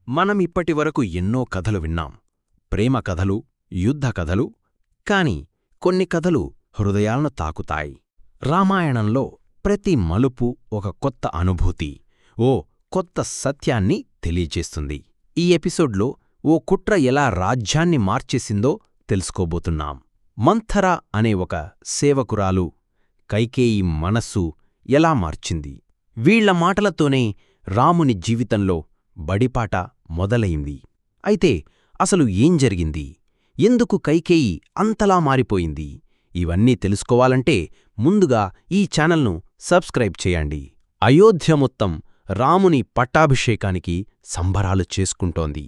మనమిప్పటివరకు ఎన్నో కథలు విన్నాం. ప్రేమ కథలు, యుద్ధ కథలు. కాని కొన్ని కథలు హృదయాలను తాకుతాయి. రామాయణంలో ప్రతి మలుపు ఒక కొత్త అనుభూతి, ఓ కొత్త సత్యాన్ని తెలియచేస్తుంది. ఈ ఎపిసోడ్లో ఓ కుట్ర ఎలా రాజ్యాన్ని మార్చేసిందో తెలుసుకోబోతున్నాం. మంథర అనే ఒక సేవకురాలు కైకేయి మనస్సు ఎలా మార్చింది? వీళ్ల మాటలతోనే రాముని జీవితంలో బడిపాట మొదలైంది. అయితే అసలు ఏం జరిగింది? ఎందుకు కైకేయి అంతలా మారిపోయింది? ఇవన్నీ తెలుసుకోవాలంటే ముందుగా ఈ ఛానల్ను సబ్స్క్రైబ్ చేయండి. అయోధ్య మొత్తం రాముని పట్టాభిషేకానికి సంబరాలు చేసుకుంటోంది.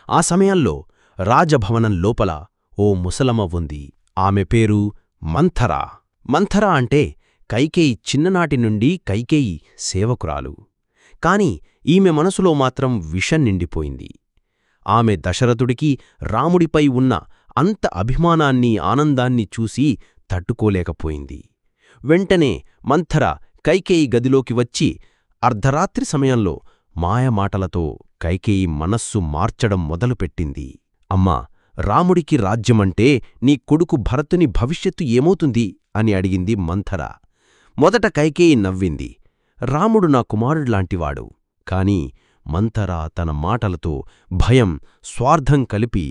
ఆ సమయంలో రాజభవనం లోపల ఓ ముసలమ్మ ఉంది. ఆమె పేరు మంథర. మంథర అంటే కైకేయి చిన్ననాటి నుండి కైకేయి సేవకురాలు. కాని ఈమె మనసులో మాత్రం విషం నిండిపోయింది. ఆమె దశరథుడికి రాముడిపై ఉన్న అంత అభిమానాన్ని, ఆనందాన్ని చూసి తట్టుకోలేకపోయింది. వెంటనే మంథర కైకేయి గదిలోకి వచ్చి అర్ధరాత్రి సమయంలో మాయమాటలతో కైకేయి మనస్సు మార్చడం మొదలుపెట్టింది. అమ్మా, రాముడికి రాజ్యమంటే నీ కొడుకు భరతుని భవిష్యత్తు ఏమవుతుంది అని అడిగింది మంథర. మొదట కైకేయి నవ్వింది. రాముడు నా కుమారుడిలాంటివాడు. కాని మంథర తన మాటలతో భయం, స్వార్థం కలిపి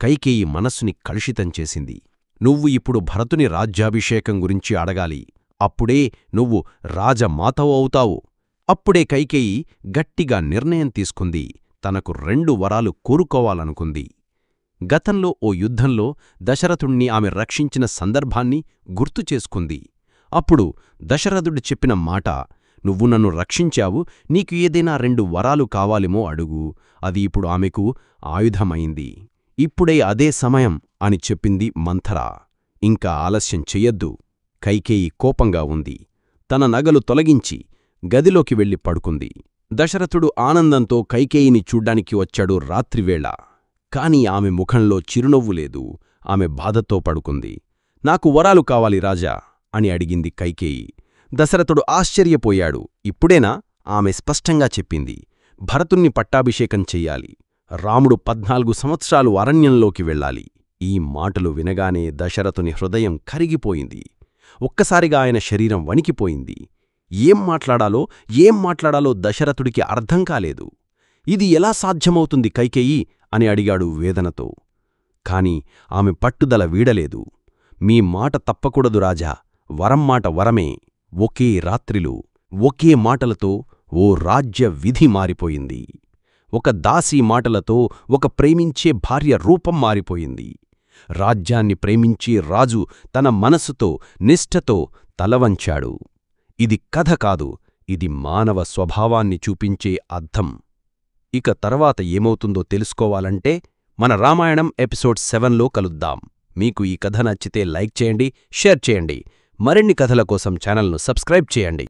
కైకేయి మనస్సుని కలుషితం చేసింది. నువ్వు ఇప్పుడు భరతుని రాజ్యాభిషేకం గురించి అడగాలి. అప్పుడే నువ్వు రాజమాతవు అవుతావు. అప్పుడే కైకేయి గట్టిగా నిర్ణయం తీసుకుంది. తనకు 2 వరాలు కోరుకోవాలనుకుంది. గతంలో ఓ యుద్ధంలో దశరథుణ్ణి ఆమె రక్షించిన సందర్భాన్ని గుర్తుచేసుకుంది. అప్పుడు దశరథుడు చెప్పిన మాట, నువ్వు నన్ను రక్షించావు, నీకు ఏదైనా 2 వరాలు కావాలేమో అడుగు. అది ఇప్పుడు ఆమెకు ఆయుధమైంది. ఇప్పుడే అదే సమయం అని చెప్పింది మంథర. ఇంకా ఆలస్యం చెయ్యొద్దు. కైకేయి కోపంగా ఉంది. తన నగలు తొలగించి గదిలోకి వెళ్లి పడుకుంది. దశరథుడు ఆనందంతో కైకేయిని చూడ్డానికి వచ్చాడు రాత్రివేళ. కాని ఆమె ముఖంలో చిరునవ్వు లేదు. ఆమె బాధతో పడుకుంది. నాకు వరాలు కావాలి రాజా అని అడిగింది కైకేయి. దశరథుడు ఆశ్చర్యపోయాడు. ఇప్పుడేనా? ఆమె స్పష్టంగా చెప్పింది. భరతుణ్ణి పట్టాభిషేకం చెయ్యాలి. రాముడు 14 సంవత్సరాలు అరణ్యంలోకి వెళ్ళాలి. ఈ మాటలు వినగానే దశరథుని హృదయం కరిగిపోయింది. ఒక్కసారిగా ఆయన శరీరం వణికిపోయింది. ఏం మాట్లాడాలో దశరథుడికి అర్థం కాలేదు. ఇది ఎలా సాధ్యమవుతుంది కైకేయి అని అడిగాడు వేదనతో. కాని ఆమె పట్టుదల వీడలేదు. మీ మాట తప్పకూడదు రాజా. వరం మాట వరమే. ఒకే రాత్రిలో ఒకే మాటలతో ఓ రాజ్య విధి మారిపోయింది. ఒక దాసీ మాటలతో ఒక ప్రేమించే భార్య రూపం మారిపోయింది. రాజ్యాన్ని ప్రేమించే రాజు తన మనసుతో, నిష్ఠతో తలవంచాడు. ఇది కథ కాదు, ఇది మానవ స్వభావాన్ని చూపించే అర్థం. ఇక తర్వాత ఏమవుతుందో తెలుసుకోవాలంటే మన రామాయణం ఎపిసోడ్ 7లో కలుద్దాం. మీకు ఈ కథ నచ్చితే లైక్ చేయండి, షేర్ చేయండి. మరిన్ని కథల కోసం ఛానల్ను సబ్స్క్రైబ్ చేయండి.